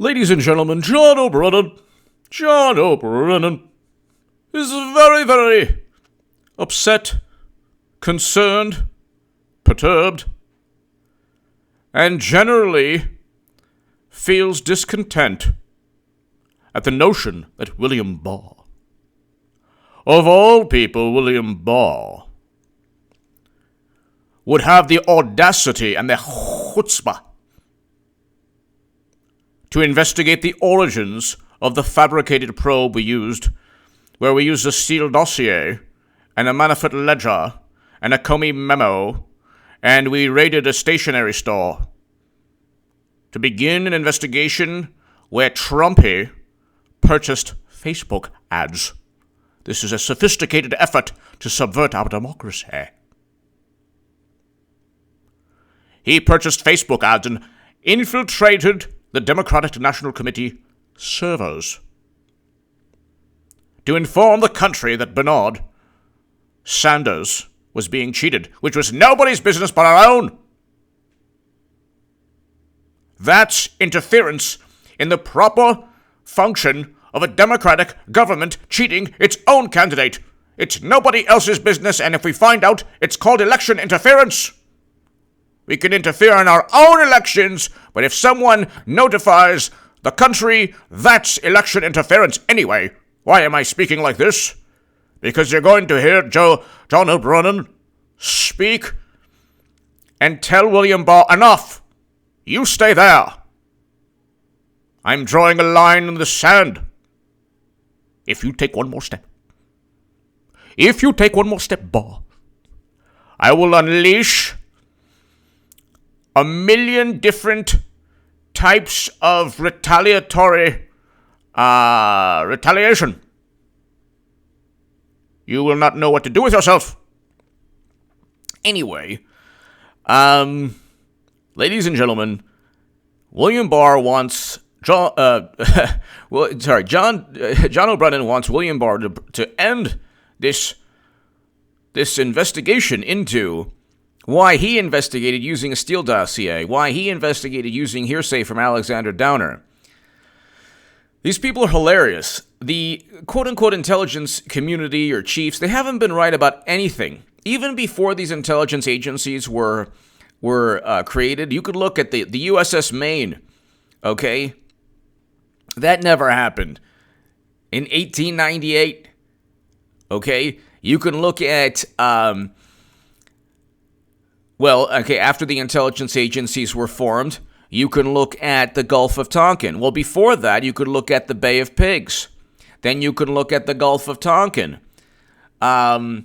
Ladies and gentlemen, John O'Brennan is very, very upset, concerned, perturbed, and generally feels discontent at the notion that William Barr, of all people, William Barr, would have the audacity and the chutzpah to investigate the origins of the fabricated probe we used, where we used a sealed dossier and a Manafort ledger and a Comey memo, and we raided a stationery store to begin an investigation where Trumpy purchased Facebook ads. This is a sophisticated effort to subvert our democracy. He purchased Facebook ads and infiltrated the Democratic National Committee servers to inform the country that Bernard Sanders was being cheated, which was nobody's business but our own. That's interference in the proper function of a democratic government cheating its own candidate. It's nobody else's business, and if we find out, it's called election interference. We can interfere in our own elections, but if someone notifies the country, that's election interference anyway. Why am I speaking like this? Because you're going to hear John O'Brennan speak and tell William Barr, enough. You stay there. I'm drawing a line in the sand. If you take one more step, Barr, I will unleash 1,000,000 different types of retaliation. You will not know what to do with yourself. Anyway, ladies and gentlemen, William Barr wants John O'Brennan wants William Barr to end this investigation into why he investigated using a Steele dossier, why he investigated using hearsay from Alexander Downer. These people are hilarious. The quote-unquote intelligence community or chiefs, they haven't been right about anything. Even before these intelligence agencies were created, you could look at the USS Maine, okay? That never happened. In 1898, okay? You can look at, after the intelligence agencies were formed, you can look at the Gulf of Tonkin. Well, before that, you could look at the Bay of Pigs. Then you could look at the Gulf of Tonkin. Then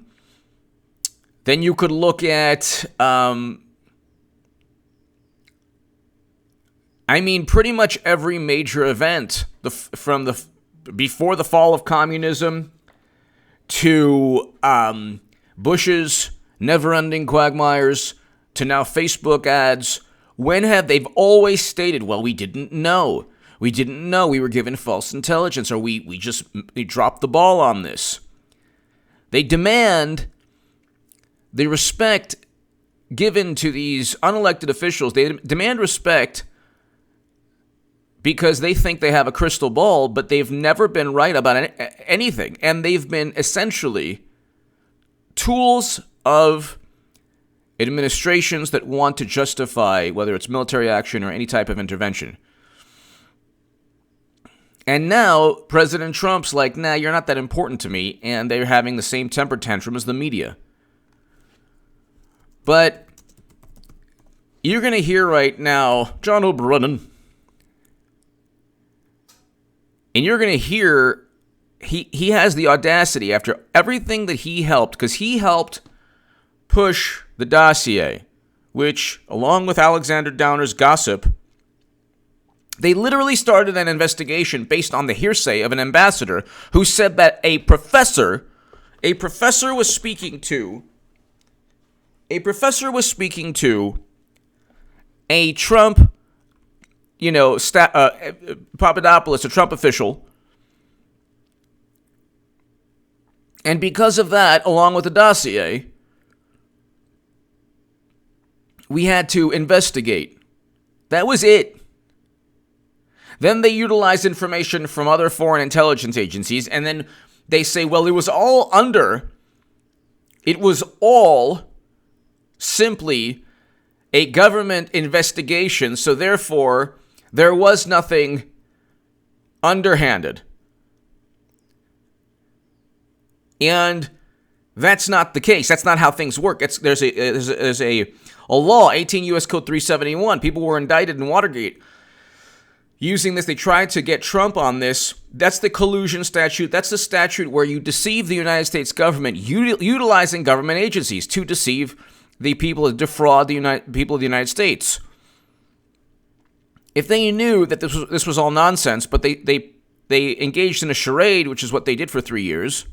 you could look at, pretty much every major event from before the fall of communism to Bush's never-ending quagmires to now Facebook ads. When have they've always stated, well, we didn't know. We didn't know. We were given false intelligence, or we dropped the ball on this. They demand the respect given to these unelected officials. They demand respect because they think they have a crystal ball, but they've never been right about anything. And they've been essentially tools of administrations that want to justify whether it's military action or any type of intervention. And now President Trump's like, nah, you're not that important to me, and they're having the same temper tantrum as the media. But you're going to hear right now John O'Brennan, and you're going to hear he has the audacity after everything that he helped, because he helped push the dossier, which, along with Alexander Downer's gossip, they literally started an investigation based on the hearsay of an ambassador who said that a professor was speaking to a Trump, Papadopoulos, a Trump official. And because of that, along with the dossier, we had to investigate. That was it. Then they utilize information from other foreign intelligence agencies, and then they say, well, it was all simply a government investigation, so therefore there was nothing underhanded. And that's not the case. That's not how things work. There's a law, 18 U.S. Code 371. People were indicted in Watergate. Using this, they tried to get Trump on this. That's the collusion statute. That's the statute where you deceive the United States government, utilizing government agencies to deceive the people, defraud the people of the United States. If they knew that this was all nonsense, but they engaged in a charade, which is what they did for 3 years,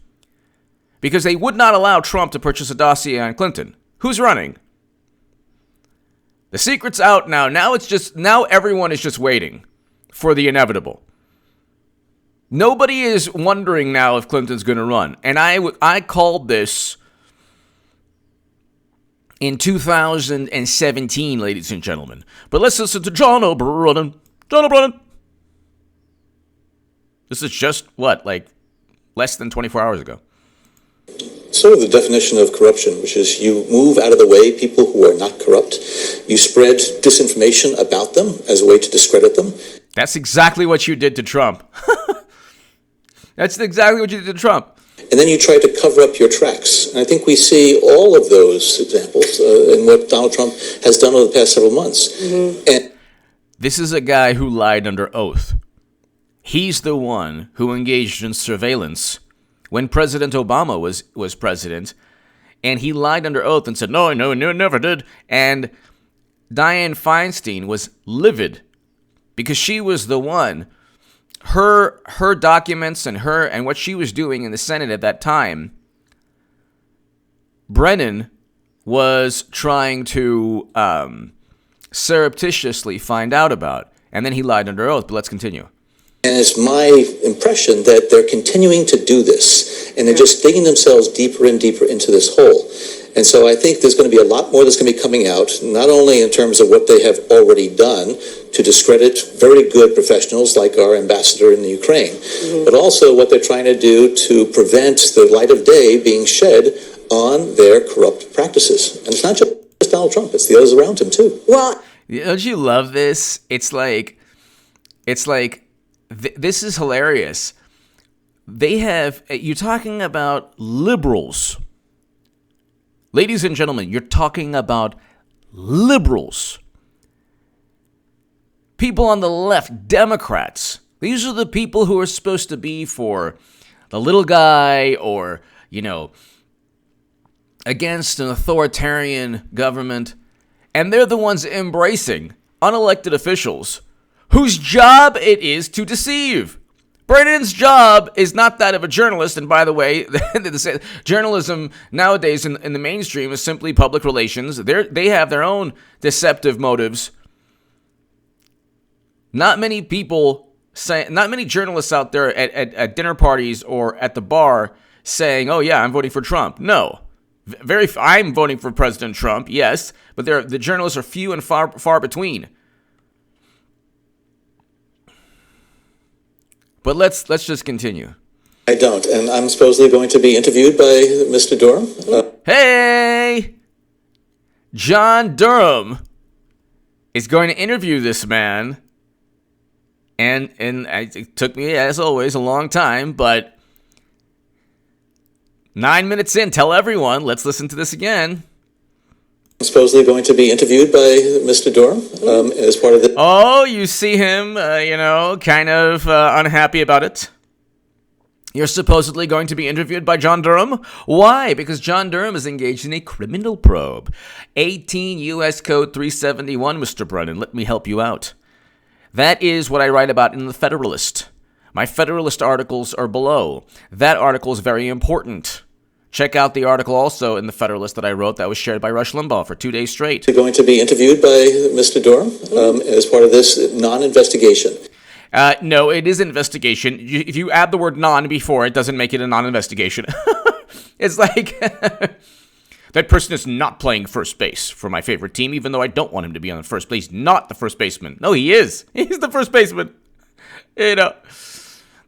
because they would not allow Trump to purchase a dossier on Clinton. Who's running? The secret's out now. Now everyone is just waiting for the inevitable. Nobody is wondering now if Clinton's going to run. And I called this in 2017, ladies and gentlemen. But let's listen to John O'Brennan. John O'Brennan. This is just, less than 24 hours ago. Sort of the definition of corruption, which is you move out of the way people who are not corrupt. You spread disinformation about them as a way to discredit them. That's exactly what you did to Trump. That's exactly what you did to Trump. And then you try to cover up your tracks. And I think we see all of those examples in what Donald Trump has done over the past several months. Mm-hmm. And this is a guy who lied under oath. He's the one who engaged in surveillance when President Obama was president, and he lied under oath and said, no, never did. And Dianne Feinstein was livid because she was the one, her documents and what she was doing in the Senate at that time, Brennan was trying to surreptitiously find out about. And then he lied under oath, but let's continue. And it's my impression that they're continuing to do this, and they're just digging themselves deeper and deeper into this hole. And so I think there's going to be a lot more that's going to be coming out, not only in terms of what they have already done to discredit very good professionals like our ambassador in the Ukraine, but also what they're trying to do to prevent the light of day being shed on their corrupt practices. And it's not just Donald Trump, it's the others around him too. Well, don't you love this? It's like this is hilarious. You're talking about liberals. Ladies and gentlemen, you're talking about liberals. People on the left, Democrats. These are the people who are supposed to be for the little guy or, against an authoritarian government. And they're the ones embracing unelected officials whose job it is to deceive. Brennan's job is not that of a journalist, and by the way, journalism nowadays in the mainstream is simply public relations. They have their own deceptive motives. Not many journalists out there at dinner parties or at the bar saying, "Oh yeah, I'm voting for Trump." No, I'm voting for President Trump. Yes, but the journalists are few and far between. But let's just continue. I don't, and I'm supposedly going to be interviewed by Mr. Durham. Hey! John Durham is going to interview this man, and it took me, as always, a long time, but 9 minutes in, tell everyone, let's listen to this again. I'm supposedly going to be interviewed by Mr. Durham as part of the... Oh, you see him, kind of unhappy about it. You're supposedly going to be interviewed by John Durham? Why? Because John Durham is engaged in a criminal probe. 18 U.S. Code 371, Mr. Brennan. Let me help you out. That is what I write about in the Federalist. My Federalist articles are below. That article is very important. Check out the article also in the Federalist that I wrote that was shared by Rush Limbaugh for 2 days straight. You're going to be interviewed by Mr. Durham as part of this non-investigation. No, it is investigation. If you add the word non before, it doesn't make it a non-investigation. It's like that person is not playing first base for my favorite team, even though I don't want him to be on the first base. Not the first baseman. No, he is. He's the first baseman. You know,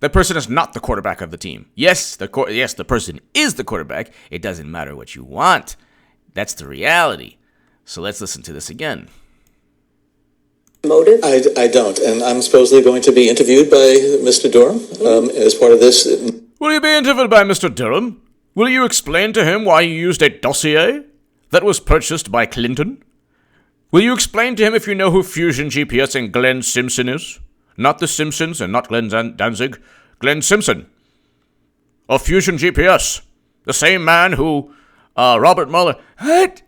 the person is not the quarterback of the team. Yes, the person is the quarterback. It doesn't matter what you want. That's the reality. So let's listen to this again. Motive? I don't, and I'm supposedly going to be interviewed by Mr. Durham as part of this. Will you be interviewed by Mr. Durham? Will you explain to him why you used a dossier that was purchased by Clinton? Will you explain to him if you know who Fusion GPS and Glenn Simpson is? Not the Simpsons and not Glenn Danzig. Glenn Simpson of Fusion GPS. The same man who, Robert Mueller. What?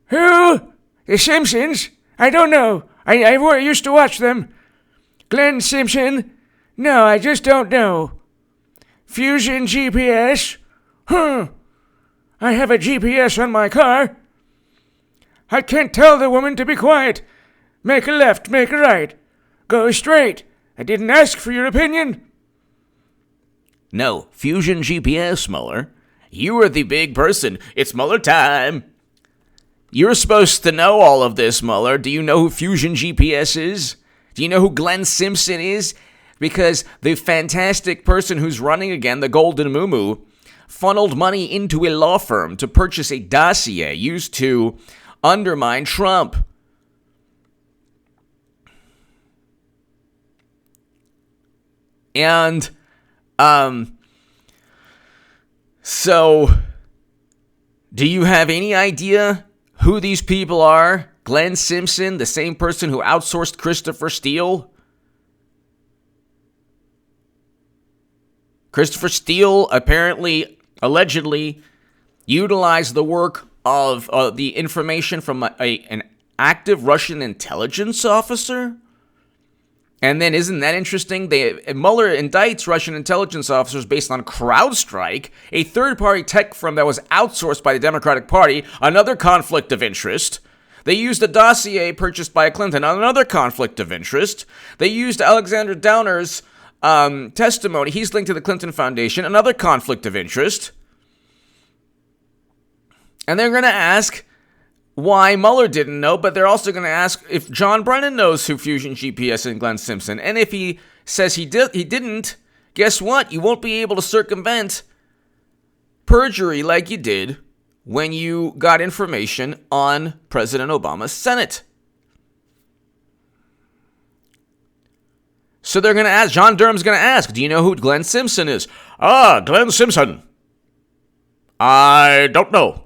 Who? The Simpsons? I don't know. I used to watch them. Glenn Simpson? No, I just don't know. Fusion GPS? I have a GPS on my car. I can't tell the woman to be quiet. Make a left, make a right. Go straight. I didn't ask for your opinion. No, Fusion GPS, Mueller. You are the big person. It's Mueller time. You're supposed to know all of this, Mueller. Do you know who Fusion GPS is? Do you know who Glenn Simpson is? Because the fantastic person who's running again, the Golden Moo, funneled money into a law firm to purchase a dossier used to undermine Trump. And, so, do you have any idea who these people are? Glenn Simpson, the same person who outsourced Christopher Steele? Christopher Steele apparently, allegedly, utilized the work of the information from an active Russian intelligence officer. And then, isn't that interesting? Mueller indicts Russian intelligence officers based on CrowdStrike, a third-party tech firm that was outsourced by the Democratic Party, another conflict of interest. They used a dossier purchased by Clinton, another conflict of interest. They used Alexander Downer's testimony. He's linked to the Clinton Foundation, another conflict of interest. And they're going to ask why Mueller didn't know, but they're also going to ask if John Brennan knows who Fusion GPS and Glenn Simpson. And if he says he didn't, guess what? You won't be able to circumvent perjury like you did when you got information on President Obama's Senate. So they're going to ask, John Durham's going to ask, do you know who Glenn Simpson is? Glenn Simpson. I don't know.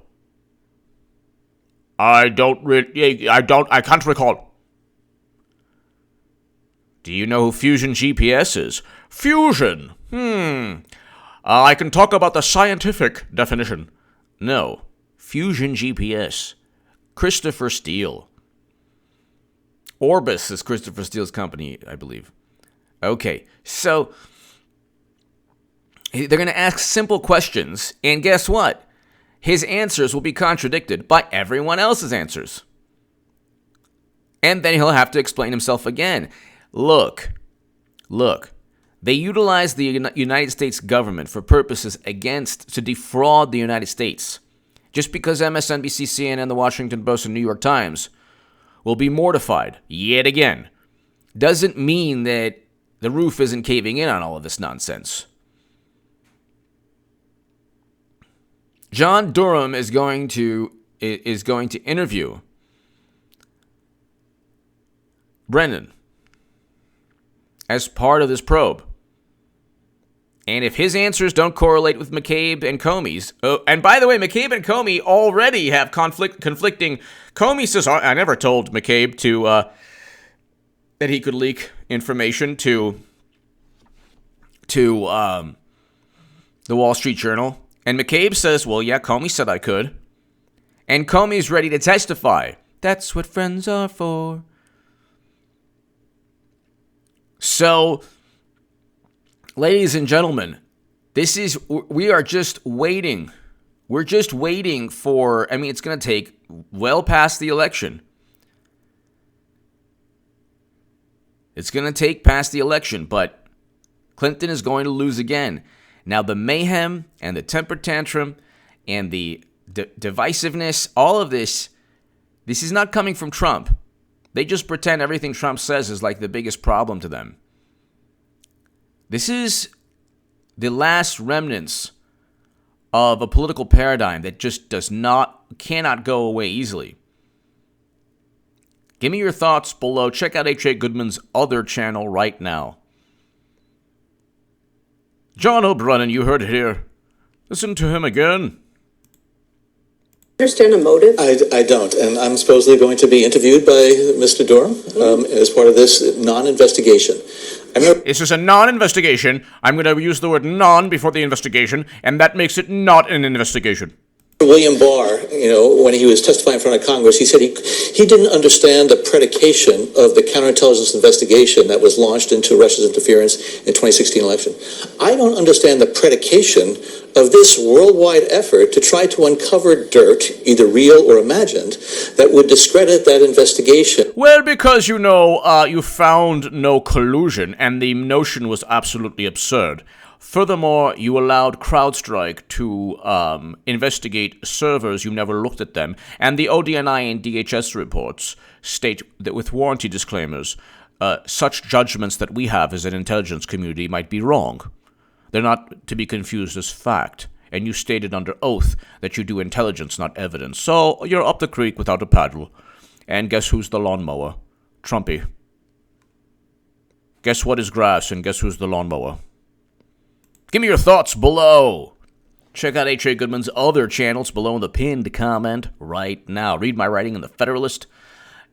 I can't recall. Do you know who Fusion GPS is? Fusion. I can talk about the scientific definition. No. Fusion GPS. Christopher Steele. Orbis is Christopher Steele's company, I believe. Okay, so they're going to ask simple questions, and guess what? His answers will be contradicted by everyone else's answers. And then he'll have to explain himself again. Look, they utilize the United States government for purposes to defraud the United States. Just because MSNBC, CNN, the Washington Post, and New York Times will be mortified yet again doesn't mean that the roof isn't caving in on all of this nonsense. John Durham is going to interview Brennan as part of this probe. And if his answers don't correlate with McCabe and Comey's, and by the way, McCabe and Comey already have conflicting. Comey says, I never told McCabe that he could leak information to the Wall Street Journal. And McCabe says, well, yeah, Comey said I could. And Comey's ready to testify. That's what friends are for. So, ladies and gentlemen, we are just waiting. We're just waiting for, it's going to take well past the election. It's going to take past the election, but Clinton is going to lose again. Now, the mayhem and the temper tantrum and the divisiveness, all of this is not coming from Trump. They just pretend everything Trump says is like the biggest problem to them. This is the last remnants of a political paradigm that just cannot go away easily. Give me your thoughts below. Check out H.A. Goodman's other channel right now. John O'Brennan, you heard it here. Listen to him again. Understand a motive? I don't, and I'm supposedly going to be interviewed by Mr. Durham as part of this non-investigation. This is a non-investigation. I'm going to use the word non before the investigation, and that makes it not an investigation. William Barr, when he was testifying in front of Congress, he said he didn't understand the predication of the counterintelligence investigation that was launched into Russia's interference in the 2016 election. I don't understand the predication of this worldwide effort to try to uncover dirt, either real or imagined, that would discredit that investigation. Well, because you found no collusion, and the notion was absolutely absurd. Furthermore, you allowed CrowdStrike to investigate servers. You never looked at them. And the ODNI and DHS reports state that with warranty disclaimers, such judgments that we have as an intelligence community might be wrong. They're not to be confused as fact. And you stated under oath that you do intelligence, not evidence. So you're up the creek without a paddle. And guess who's the lawnmower? Trumpy. Guess what is grass, and guess who's the lawnmower? Give me your thoughts below. Check out H.A. Goodman's other channels below in the pinned comment right now. Read my writing in the Federalist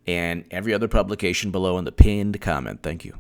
and every other publication below in the pinned comment. Thank you.